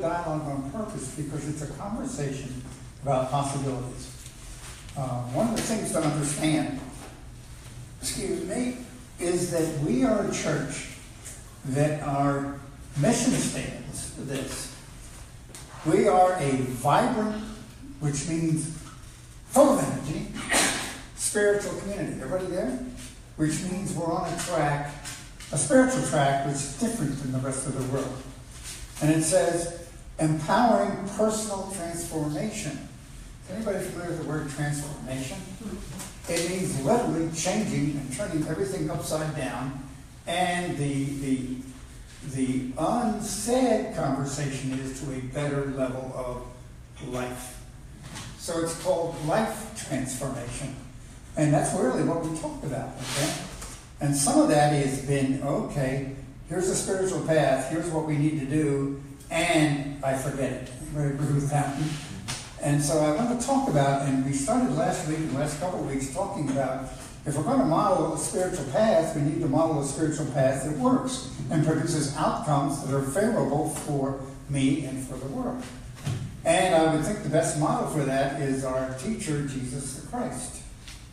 dialogue on purpose because it's a conversation about possibilities. One of the things to understand, is that we are a church that our mission stands for this. We are a vibrant, which means full of energy, spiritual community. Everybody there? Which means we're on a track, a spiritual track, which is different than the rest of the world. And it says, empowering personal transformation. Is anybody familiar with the word transformation? It means literally changing and turning everything upside down. And the unsaid conversation is to a better level of life. So it's called life transformation. And that's really what we talk about, okay? And some of that has been, okay, here's the spiritual path, here's what we need to do, and I forget it. Everybody agree with that? And so I want to talk about, and we started last week, the last couple of weeks, talking about if we're going to model a spiritual path, we need to model a spiritual path that works and produces outcomes that are favorable for me and for the world. And I would think the best model for that is our teacher, Jesus the Christ.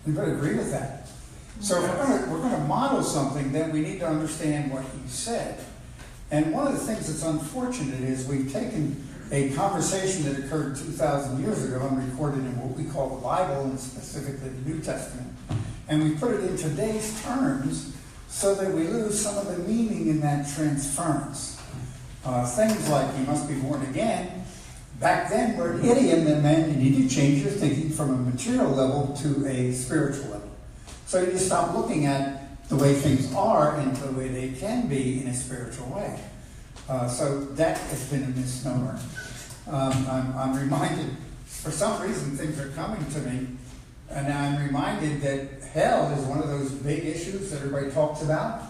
Anybody agree with that? So if we're going to model something, then we need to understand what he said. And one of the things that's unfortunate is we've taken a conversation that occurred 2,000 years ago and recorded in what we call the Bible, and specifically the New Testament, and we put it in today's terms so that we lose some of the meaning in that transference. Things like you must be born again, back then were an idiom that meant you need to change your thinking from a material level to a spiritual level. So you stop looking at the way things are and the way they can be in a spiritual way. So that has been a misnomer. I'm reminded, for some reason, things are coming to me, and I'm reminded that hell is one of those big issues that everybody talks about.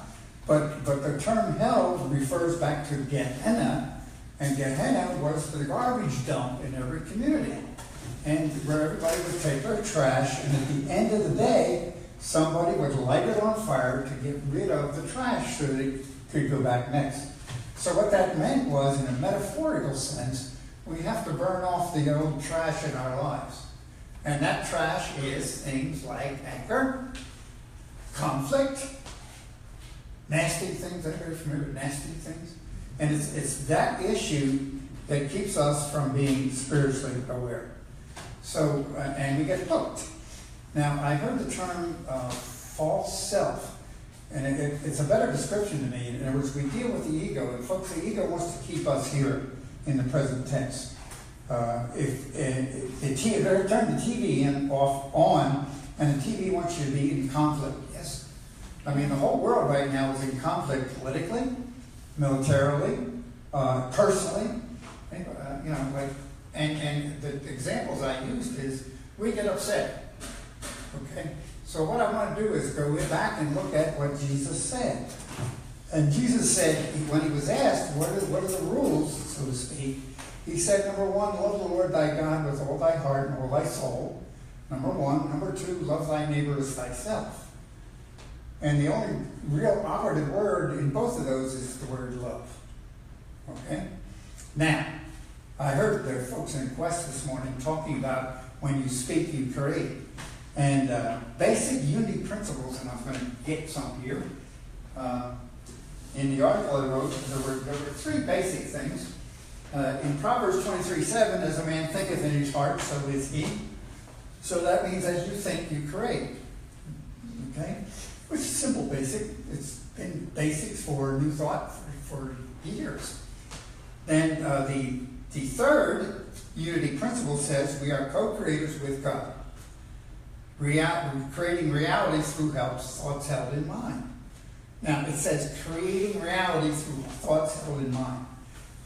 But the term hell refers back to Gehenna, and Gehenna was the garbage dump in every community, and where everybody would take their trash, and at the end of the day, somebody would light it on fire to get rid of the trash so they could go back next. So what that meant was, in a metaphorical sense, we have to burn off the old trash in our lives. And that trash is things like anger, conflict, nasty things. Anybody familiar with nasty things? And it's that issue that keeps us from being spiritually aware. So, and we get hooked. Now, I heard the term false self, and it's a better description to me. In other words, we deal with the ego, and folks, the ego wants to keep us here in the present tense. If turn the TV on, and the TV wants you to be in conflict, yes. I mean, the whole world right now is in conflict politically, militarily, personally. And the examples I used is we get upset. Okay, so what I want to do is go back and look at what Jesus said. And Jesus said, when he was asked, what are the rules, so to speak, he said, number one, love the Lord thy God with all thy heart and all thy soul. Number one. Number two, love thy neighbor as thyself. And the only real operative word in both of those is the word love. Okay? Now, I heard there are folks in Quest this morning talking about when you speak, you create. And basic unity principles, and I'm going to get some here. In the article I wrote, there were three basic things. In Proverbs 23:7, as a man thinketh in his heart, so is he. So that means as you think, you create. Okay? Which is simple, basic. It's been basics for New Thought for years. Then the third unity principle says we are co-creators with God. Creating reality through thoughts held in mind. Now, it says creating reality through thoughts held in mind.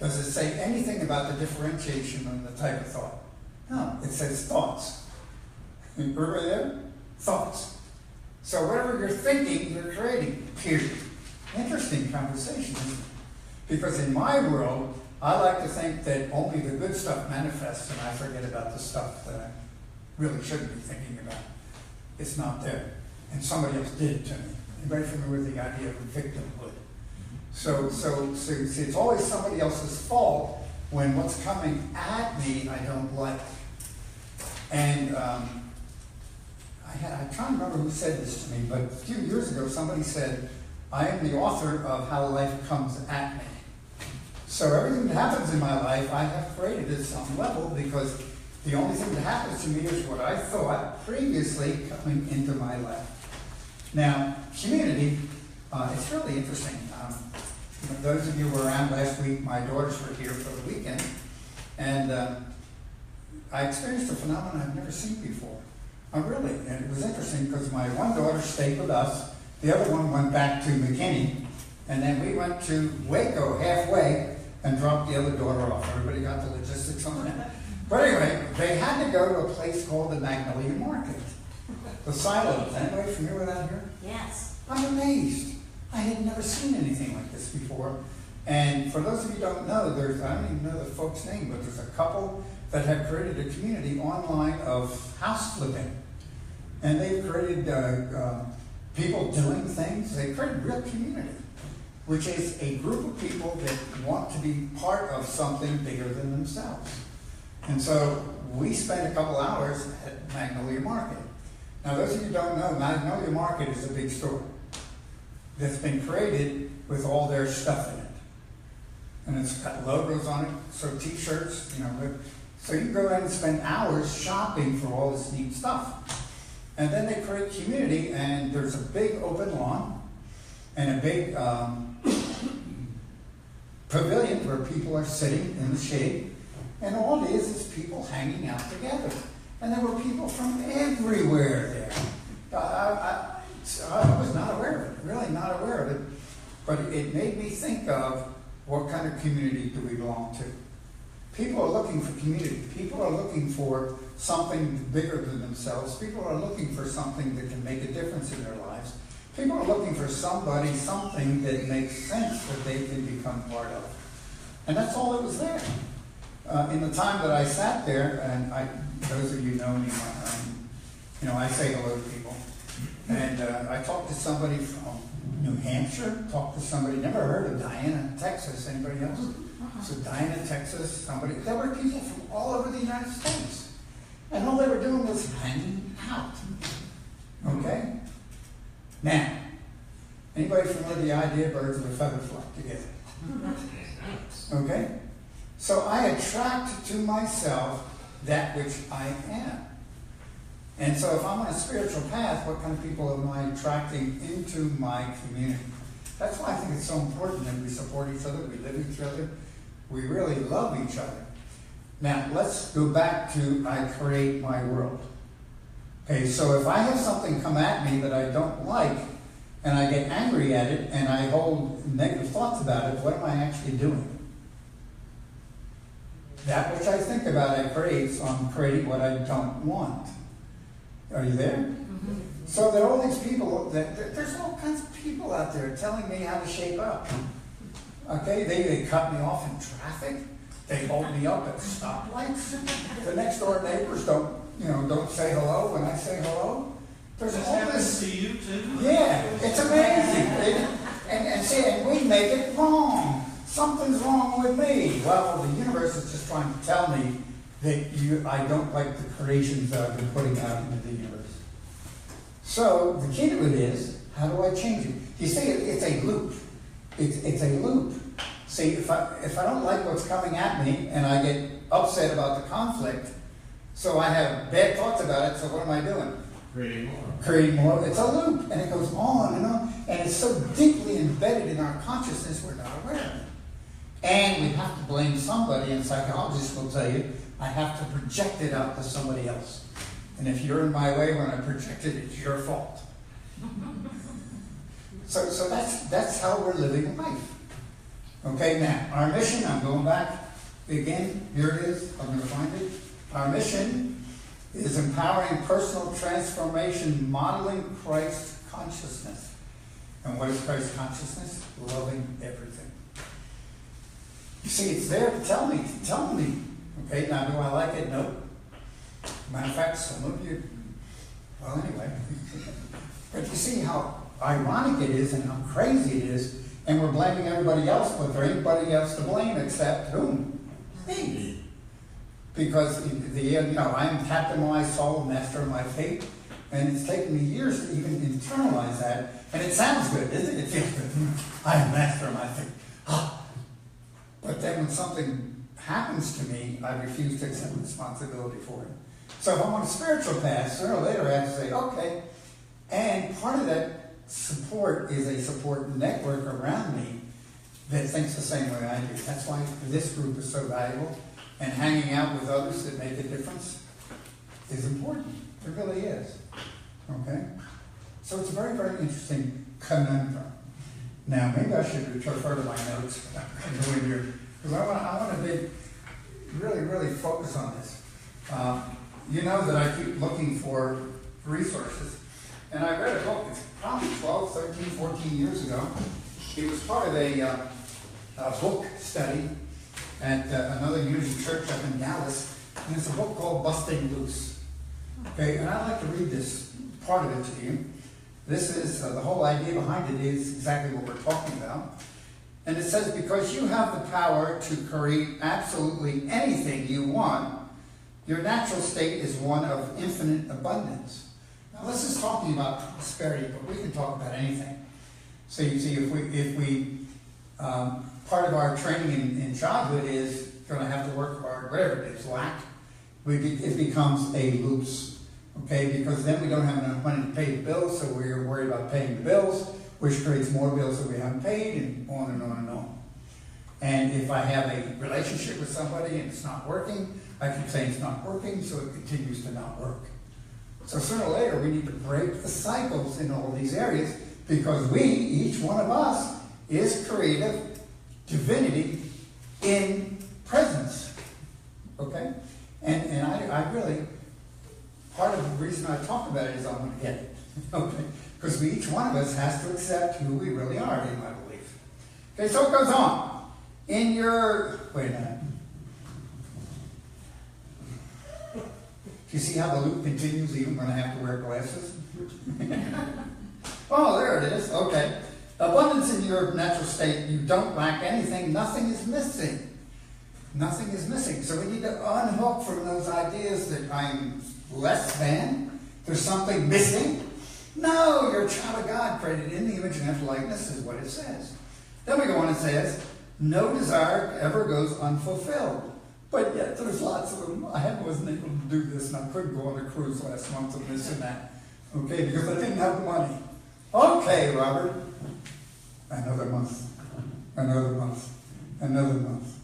Does it say anything about the differentiation on the type of thought? No, it says thoughts. Remember there? Thoughts. So whatever you're thinking, you're creating, period. Interesting conversation, isn't it? Because in my world, I like to think that only the good stuff manifests and I forget about the stuff that I really shouldn't be thinking about. It's not there. And somebody else did it to me. Anybody familiar with the idea of victimhood? So it's always somebody else's fault when what's coming at me I don't like. And I can't remember who said this to me, but a few years ago somebody said, I am the author of how life comes at me. So everything that happens in my life I have created at some level, because the only thing that happens to me is what I thought previously coming into my life. Now, community, it's really interesting. Those of you who were around last week, my daughters were here for the weekend, and I experienced a phenomenon I've never seen before. Really, and it was interesting because my one daughter stayed with us, the other one went back to McKinney, and then we went to Waco halfway and dropped the other daughter off. Everybody got the logistics on that. But anyway, they had to go to a place called the Magnolia Market. The silos. Anybody familiar with that here? Yes. I'm amazed. I had never seen anything like this before. And for those of you who don't know, I don't even know the folks' name, but there's a couple that have created a community online of house flipping. And they've created people doing things. They've created real community, which is a group of people that want to be part of something bigger than themselves. And so we spent a couple hours at Magnolia Market. Now, those of you who don't know, Magnolia Market is a big store that's been created with all their stuff in it. And it's got logos on it, so t-shirts, so you can go ahead and spend hours shopping for all this neat stuff. And then they create community, and there's a big open lawn and a big pavilion where people are sitting in the shade. And all it is people hanging out together. And there were people from everywhere there. I was not aware of it, really not aware of it. But it made me think of, what kind of community do we belong to? People are looking for community. People are looking for something bigger than themselves. People are looking for something that can make a difference in their lives. People are looking for somebody, something that makes sense that they can become part of. And that's all that was there. In the time that I sat there, and those of you who know me, I say hello to people. And I talked to somebody from New Hampshire, talked to somebody, never heard of Diana, Texas. Anybody else? So Diana, Texas, there were people from all over the United States. And all they were doing was hanging out. Okay? Now, anybody familiar with the idea birds of a feather flock together? Okay? So I attract to myself that which I am. And so if I'm on a spiritual path, what kind of people am I attracting into my community? That's why I think it's so important that we support each other, we live each other, we really love each other. Now, let's go back to I create my world. Okay, so if I have something come at me that I don't like, and I get angry at it, and I hold negative thoughts about it, what am I actually doing? That which I think about, I create, so I'm creating what I don't want. Are you there? Mm-hmm. So there are all these people, there's all kinds of people out there telling me how to shape up. Okay, they cut me off in traffic. They hold me up at stoplights. The next door neighbors don't say hello when I say hello. There's all this. To you too? Yeah, it's amazing. And we make it wrong. Something's wrong with me. Well, the universe is just trying to tell me that I don't like the creations that I've been putting out into the universe. So the key to it is, how do I change it? You see, it's a loop. It's a loop. See, if I don't like what's coming at me and I get upset about the conflict, so I have bad thoughts about it, so what am I doing? Creating more. Creating more. It's a loop, and it goes on and on. And it's so deeply embedded in our consciousness, we're not aware of it. And we have to blame somebody, and psychologists will tell you, I have to project it out to somebody else. And if you're in my way when I project it, it's your fault. So that's how we're living life. Okay, now, our mission, I'm going back again, here it is, I'm going to find it. Our mission is empowering personal transformation, modeling Christ consciousness. And what is Christ consciousness? Loving everything. You see, it's there to tell me. Okay, now do I like it? Nope. Matter of fact, some of you, well, anyway. But you see how ironic it is and how crazy it is, and we're blaming everybody else, but there ain't anybody else to blame except whom? me. Because I am captain of my soul, master of my fate, and it's taken me years to even internalize that. And it sounds good, isn't it? It feels good. I am master of my fate. But then when something happens to me, I refuse to accept responsibility for it. So if I'm on a spiritual path, sooner or later I have to say, okay. And part of that support is a support network around me that thinks the same way I do. That's why this group is so valuable. And hanging out with others that make a difference is important. It really is. Okay? So it's a very, very interesting conundrum. Now, maybe I should refer to my notes here, because I want to really, really focus on this. You know that I keep looking for resources. And I read a book, it's probably 12, 13, 14 years ago. It was part of a book study at another Unity church up in Dallas, and it's a book called Busting Loose. Okay, and I'd like to read this part of it to you. This is, the whole idea behind it is exactly what we're talking about. And it says, because you have the power to create absolutely anything you want, your natural state is one of infinite abundance. Now this is talking about prosperity, but we can talk about anything. So you see, if we part of our training in childhood is going to have to work hard, whatever it is, lack, it becomes a loose, okay? Because then we don't have enough money to pay the bills, so we're worried about paying the bills, which creates more bills that we haven't paid, and on and on and on. And if I have a relationship with somebody and it's not working, I keep saying it's not working, so it continues to not work. So sooner or later, we need to break the cycles in all these areas, because we, each one of us, is creative divinity in presence, okay? And I really, part of the reason I talk about it is I want to get it, okay? Because each one of us has to accept who we really are, in my belief. Okay, so it goes on. In your, wait a minute. Do you see how the loop continues even when I have to wear glasses? Oh, there it is, okay. Abundance in your natural state, you don't lack anything, nothing is missing. Nothing is missing. So we need to unhook from those ideas that I'm less than, there's something missing. No, you're a child of God, created in the image and after likeness is what it says. Then we go on and says, no desire ever goes unfulfilled. But yet there's lots of them. I wasn't able to do this and I couldn't go on a cruise last month and this and that. Okay, because I didn't have the money. Okay, Robert. Another month, another month, another month.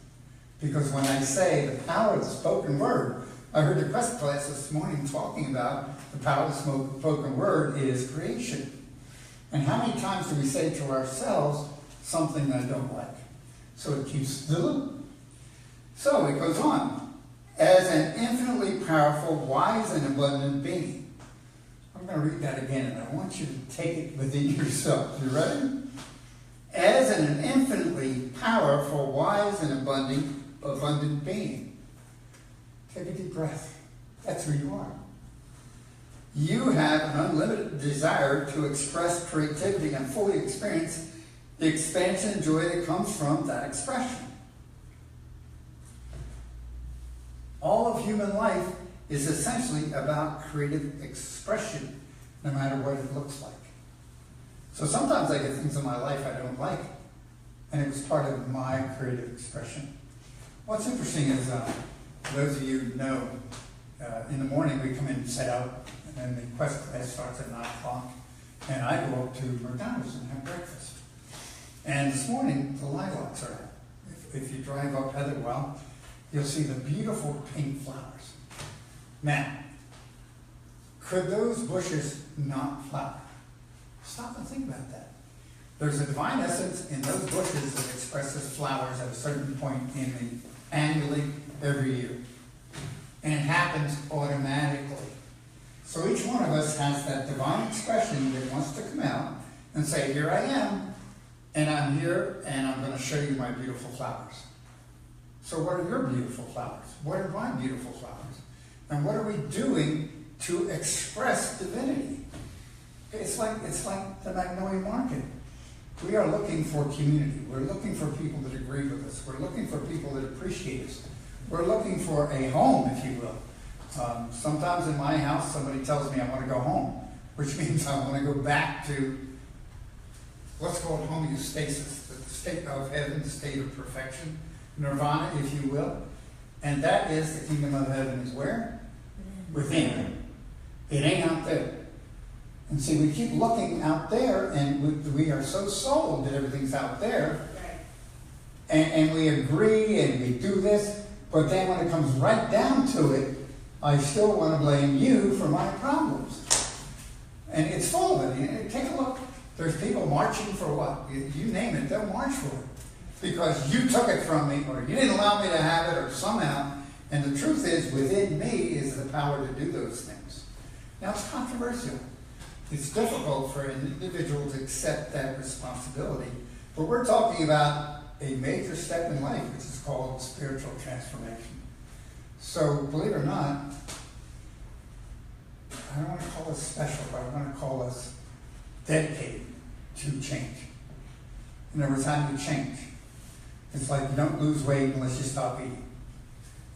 Because when I say the power of the spoken word, I heard the quest class this morning talking about the power of the spoken word is creation. And how many times do we say to ourselves something I don't like? So it keeps the loop. So it goes on. As an infinitely powerful, wise, and abundant being. I'm going to read that again, and I want you to take it within yourself. You ready? As an infinitely powerful, wise, and abundant being. Take a deep breath. That's who you are. You have an unlimited desire to express creativity and fully experience the expansion and joy that comes from that expression. All of human life is essentially about creative expression, no matter what it looks like. So sometimes I get things in my life I don't like, and it was part of my creative expression. What's interesting is, those of you who know, in the morning we come in and set out, and then the quest class starts at 9 o'clock, and I go up to McDonald's and have breakfast. And this morning, the lilacs are out. If you drive up Heatherwell, you'll see the beautiful pink flowers. Now, could those bushes not flower? Stop and think about that. There's a divine essence in those bushes that expresses flowers at a certain point annually, every year. And it happens automatically. So each one of us has that divine expression that wants to come out and say, here I am, and I'm here, and I'm going to show you my beautiful flowers. So what are your beautiful flowers? What are my beautiful flowers? And what are we doing to express divinity? It's like the Magnolia Market. We are looking for community. We're looking for people that agree with us. We're looking for people that appreciate us. We're looking for a home, if you will. Sometimes in my house, somebody tells me I want to go home, which means I want to go back to what's called homeostasis, the state of heaven, the state of perfection, nirvana, if you will. And that is the kingdom of heaven is where? Within. It ain't out there. And see, we keep looking out there, and we are so sold that everything's out there. And we agree, and we do this, but then when it comes right down to it, I still want to blame you for my problems. And it's full of it. Take a look. There's people marching for what? You name it, they'll march for it. Because you took it from me, or you didn't allow me to have it, or somehow. And the truth is, within me is the power to do those things. Now, it's controversial. It's difficult for an individual to accept that responsibility. But we're talking about a major step in life, which is called spiritual transformation. So, believe it or not, I don't want to call us special, but I want to call us dedicated to change. In other words, how do you change? It's like you don't lose weight unless you stop eating.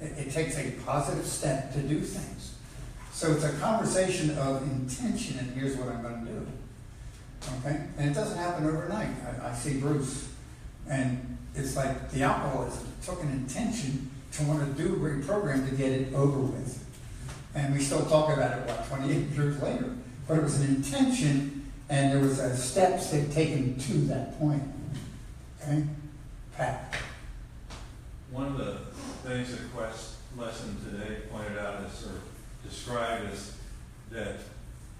It takes a positive step to do things. So it's a conversation of intention, and here's what I'm going to do. Okay? And it doesn't happen overnight. I see Bruce, and it's like the alcoholism. It took an intention to want to do a reprogram to get it over with. And we still talk about it, 28 years later. But it was an intention, and there was steps taken to that point. Okay? Pat. One of the things that Quest lesson today pointed out is, or described as, that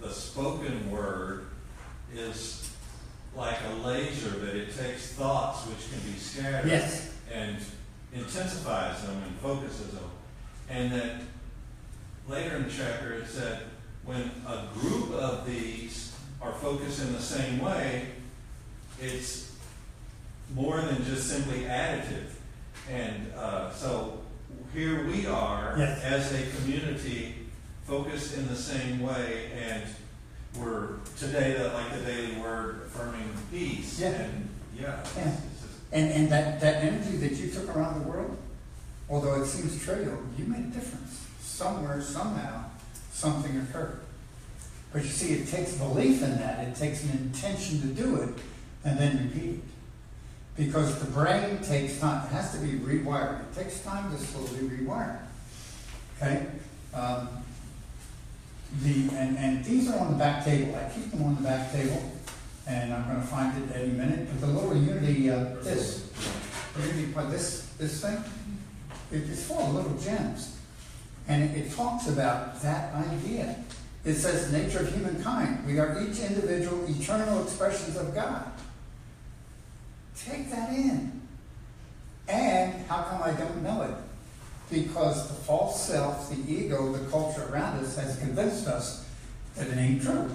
the spoken word is like a laser, that it takes thoughts which can be scattered, yes, and intensifies them and focuses them. And that later in the chapter it said, when a group of these are focused in the same way, it's more than just simply additive. And so here we are, yes, as a community focused in the same way, and we're today like the daily word affirming peace. Yeah. And yeah. And that energy that you took around the world, although it seems trivial, you made a difference. Somewhere, somehow, something occurred. But you see, it takes belief in that. It takes an intention to do it, and then repeat it. Because the brain takes time. It has to be rewired. It takes time to slowly rewire. Okay? And these are on the back table. I keep them on the back table, and I'm going to find it any minute. But the little unity, this thing, it's full of little gems. And it talks about that idea. It says, the nature of humankind. We are each individual, eternal expressions of God. Take that in. And how come I don't know it? Because the false self, the ego, the culture around us has convinced us that it ain't true.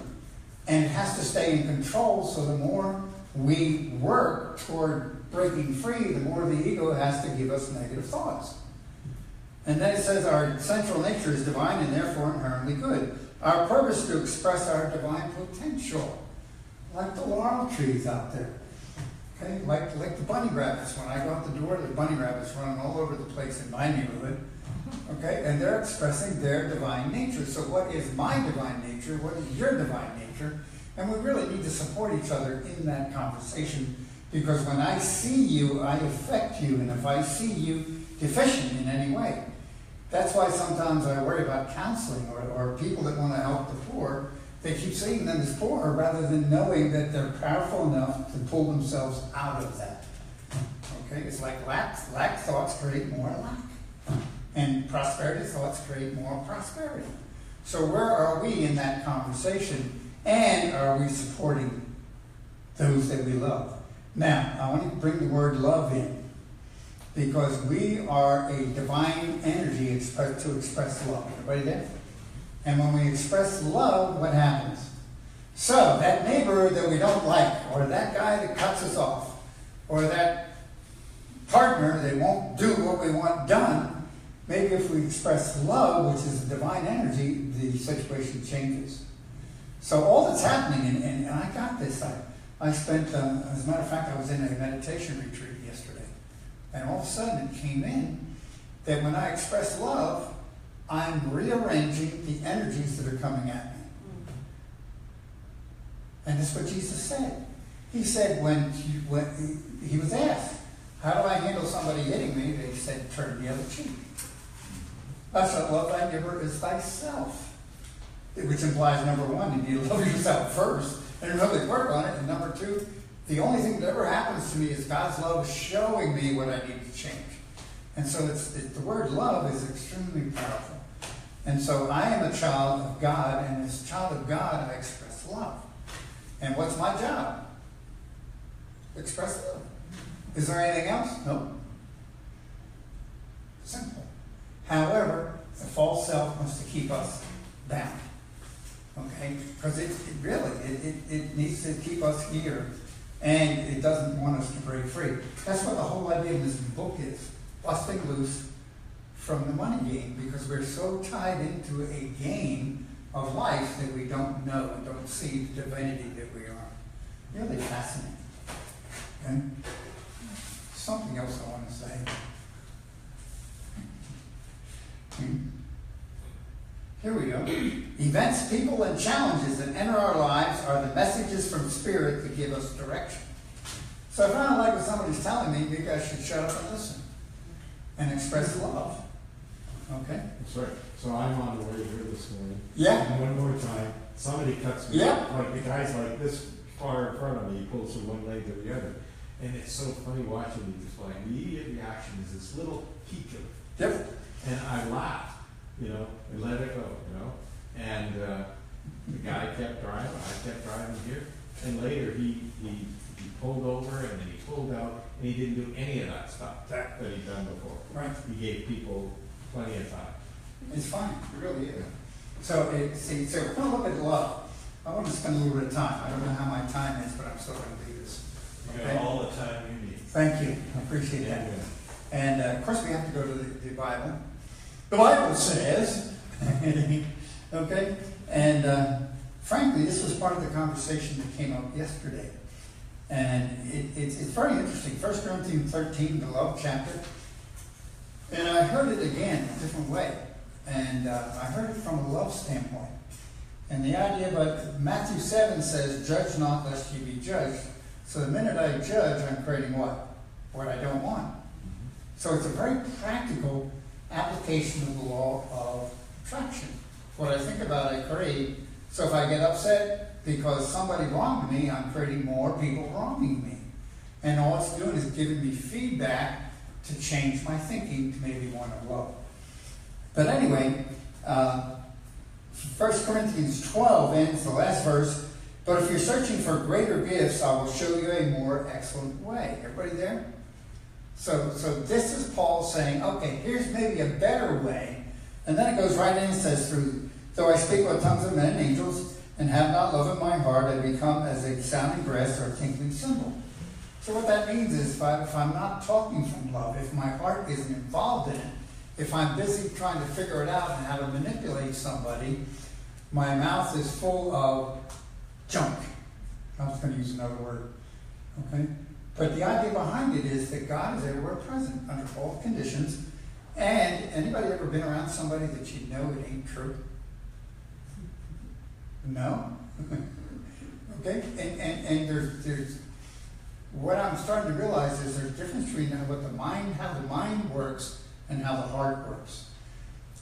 And it has to stay in control, so the more we work toward breaking free, the more the ego has to give us negative thoughts. And then it says our central nature is divine and therefore inherently good. Our purpose is to express our divine potential, like the laurel trees out there. Okay, like the bunny rabbits. When I go out the door, the bunny rabbits running all over the place in my neighborhood. Okay, and they're expressing their divine nature. So what is my divine nature? What is your divine nature? And we really need to support each other in that conversation, because when I see you, I affect you. And if I see you deficient in any way, that's why sometimes I worry about counseling or people that want to help the poor. They keep seeing them as poor rather than knowing that they're powerful enough to pull themselves out of that. Okay, it's like lack thoughts create more lack. And prosperity thoughts create more prosperity. So where are we in that conversation? And are we supporting those that we love? Now, I want to bring the word love in, because we are a divine energy to express love. Everybody there? And when we express love, what happens? So, that neighbor that we don't like, or that guy that cuts us off, or that partner that won't do what we want done, maybe if we express love, which is a divine energy, the situation changes. So all that's happening, and I got this, I spent, as a matter of fact, I was in a meditation retreat yesterday, and all of a sudden it came in, that when I express love, I'm rearranging the energies that are coming at me. And that's what Jesus said. He said when he was asked, how do I handle somebody hitting me? They said, turn the other cheek. Thou shalt love thy neighbor as thyself. Which implies, number one, you need to love yourself first and really work on it. And number two, the only thing that ever happens to me is God's love showing me what I need to change. And so the word love is extremely powerful. And so I am a child of God, and as a child of God, I express love. And what's my job? Express love. Is there anything else? No. Simple. However, the false self wants to keep us bound. Okay? Because it needs to keep us here, and it doesn't want us to break free. That's what the whole idea of this book is. Busting loose from the money game, because we're so tied into a game of life that we don't know and don't see the divinity that we are. Really fascinating. And something else I want to say. Here we go. Events, people, and challenges that enter our lives are the messages from Spirit that give us direction. So if I don't like what somebody's telling me, maybe I should shut up and listen and express love. Okay? That's right. So I'm on the way here this morning. Yeah. And one more time, somebody cuts me. Yeah. Like the guy's like this far in front of me, he pulls from one leg to the other. And it's so funny watching me just like immediate reaction is this little peak of Yep. and I laughed, and let it go, And the guy kept driving, I kept driving here. And later he pulled over and then he pulled out and he didn't do any of that stuff that he'd done before. Right. He gave people plenty of time. It's fine. It really is. So we're going to look at love. I want to spend a little bit of time. I don't know how my time is, but I'm still going to do this. You Okay? got all the time you need. Thank you. I appreciate that. Yeah. And of course, we have to go to the Bible. The Bible says, okay? And frankly, this was part of the conversation that came up yesterday. And it's very interesting. 1 Corinthians 13, the love chapter. And I heard it again a different way. And I heard it from a love standpoint. And the idea, but Matthew 7 says, judge not lest ye be judged. So the minute I judge, I'm creating what? What I don't want. So it's a very practical application of the law of attraction. What I think about, I create. So if I get upset because somebody wronged me, I'm creating more people wronging me. And all it's doing is giving me feedback to change my thinking to maybe want to love. But anyway, 1 Corinthians 12 ends the last verse. But if you're searching for greater gifts, I will show you a more excellent way. Everybody there? So this is Paul saying, okay, here's maybe a better way. And then it goes right in and says, though I speak with tongues of men and angels and have not love in my heart, I become as a sounding brass or a tinkling cymbal. So what that means is if I'm not talking from love, if my heart isn't involved in it, if I'm busy trying to figure it out and how to manipulate somebody, my mouth is full of junk. I was going to use another word. Okay? But the idea behind it is that God is everywhere present under all conditions. And anybody ever been around somebody that you know it ain't true? No? Okay? And there's what I'm starting to realize is there's a difference between how the mind works and how the heart works.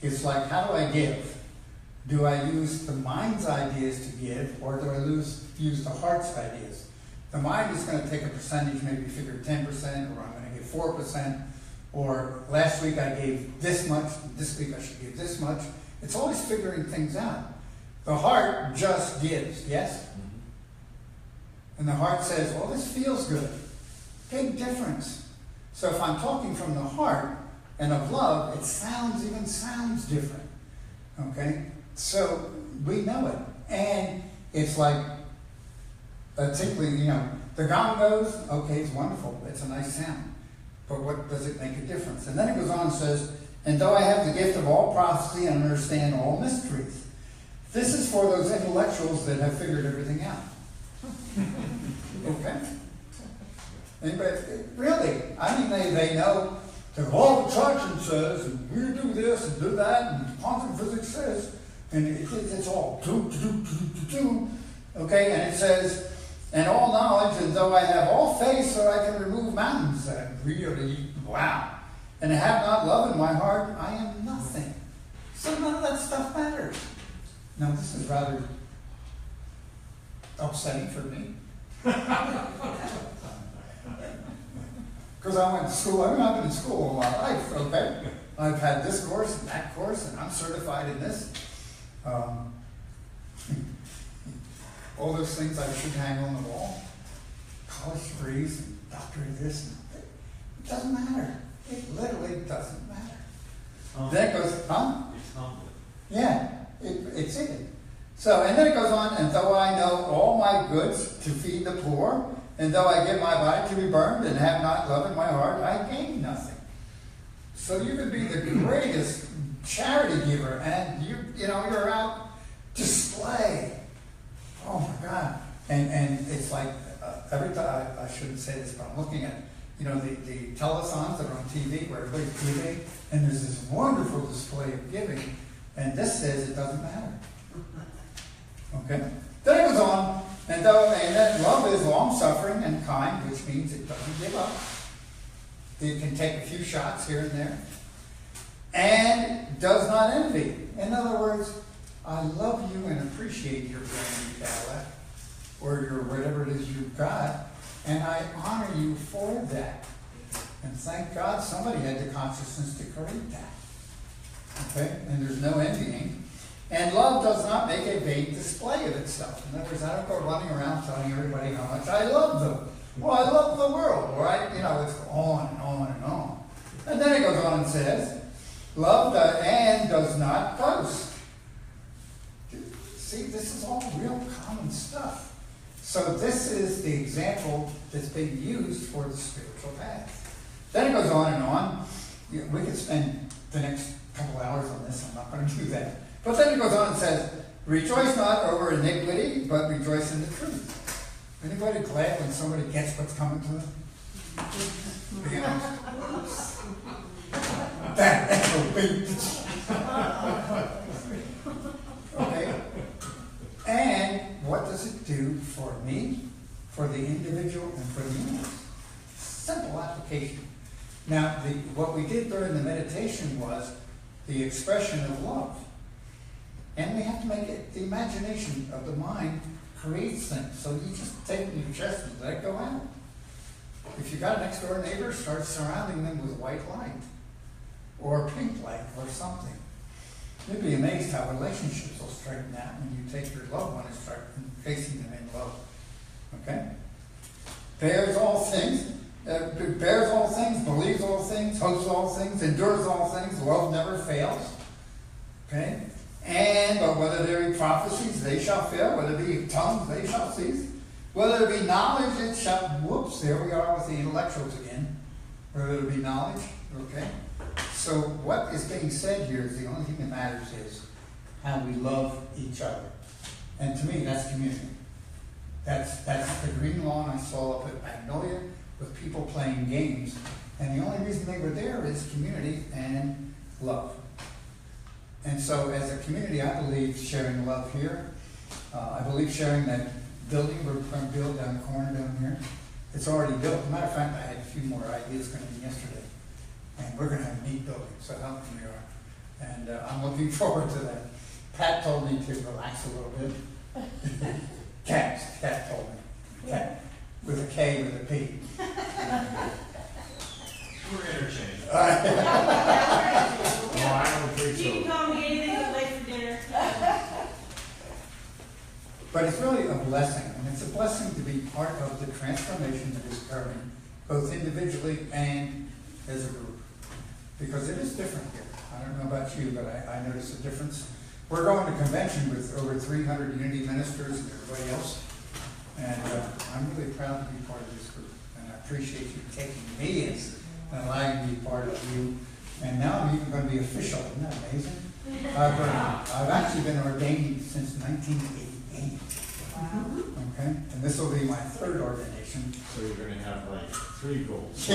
It's like, how do I give? Do I use the mind's ideas to give, or do I use the heart's ideas? The mind is going to take a percentage, maybe figure 10%, or I'm going to give 4%, or last week I gave this much, this week I should give this much. It's always figuring things out. The heart just gives, yes? And the heart says, well, this feels good. Big difference. So if I'm talking from the heart and of love, it sounds different. Okay? So we know it. And it's like a tinkling, the gong goes, okay, it's wonderful. It's a nice sound. But what does it make a difference? And then it goes on and says, and though I have the gift of all prophecy and understand all mysteries, this is for those intellectuals that have figured everything out. Okay? Anybody, really? I mean, they know that all the traction says, and we do this and do that, and quantum physics says, and it's all do, okay, and it says, and all knowledge, and though I have all faith so I can remove mountains, that really, wow. And I have not love in my heart, I am nothing. So none of that stuff matters. Now this is rather upsetting for me. Because I went to school, I mean, I've been in school all my life, okay? I've had this course and that course, and I'm certified in this. All those things I should hang on the wall. College degrees and doctorate this and that. It doesn't matter. It literally doesn't matter. Then it goes, huh? It's humbling. Yeah, it's it. So, and then it goes on, and though I know all my goods to feed the poor, and though I give my body to be burned and have not love in my heart, I gain nothing. So you could be the greatest charity giver, and you're out display. Oh my God! And it's like every time I shouldn't say this, but I'm looking at the telethons that are on TV where everybody's giving, and there's this wonderful display of giving, and this says it doesn't matter. Okay. Then it goes on, and then love is long-suffering and kind, which means it doesn't give up. It can take a few shots here and there, and does not envy. In other words, I love you and appreciate your brand new Cadillac, or your whatever it is you've got, and I honor you for that. And thank God somebody had the consciousness to create that. Okay? And there's no envying. And love does not make a vain display of itself. In other words, I don't go running around telling everybody how much I love them. Well, I love the world, right? It's on and on and on. And then it goes on and says, love does not boast. See, this is all real common stuff. So this is the example that's being used for the spiritual path. Then it goes on and on. We could spend the next couple hours on this. I'm not going to do that. But then it goes on and says, rejoice not over iniquity, but rejoice in the truth. Anybody glad when somebody gets what's coming to them? Be honest. That will be. Okay? And what does it do for me, for the individual, and for the universe? Simple application. Now, what we did during the meditation was the expression of love. And we have to make it, the imagination of the mind creates things. So you just take it in your chest and let it go out. If you've got a next door neighbor, start surrounding them with white light, or pink light, or something. You'd be amazed how relationships will straighten out when you take your loved one and start facing them in love. Okay? Bears all things, believes all things, hopes all things, endures all things, love never fails. Okay? But whether there be prophecies, they shall fail. Whether there be tongues, they shall cease. Whether there be knowledge, it shall... Whoops, there we are with the intellectuals again. Whether there be knowledge, okay? So what is being said here is the only thing that matters is how we love each other. And to me, that's community. That's the green lawn I saw up at Magnolia with people playing games. And the only reason they were there is community and love. And so as a community, I believe sharing love here. I believe sharing that building we're going to build down the corner down here. It's already built. As a matter of fact, I had a few more ideas going to be yesterday. And we're going to have a neat building, so help me we are. And I'm looking forward to that. Pat told me to relax a little bit. Cat told me. Cat. With a K, with a P. We're interchangeable. No, I don't think You can so. call me anything but late for dinner. But it's really a blessing, and it's a blessing to be part of the transformation that is occurring, both individually and as a group. Because it is different here. I don't know about you, but I notice a difference. We're going to convention with over 300 unity ministers and everybody else. And I'm really proud to be part of this group. And I appreciate you taking me in and allowing me to be part of you. And now I'm even going to be official. Isn't that amazing? I've actually been ordained since 1988. Okay? And this will be my third ordination. So you're going to have like 3 goals.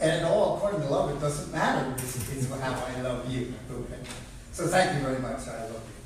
And all according to love, it doesn't matter, is how I love you. Okay? So thank you very much, I love you.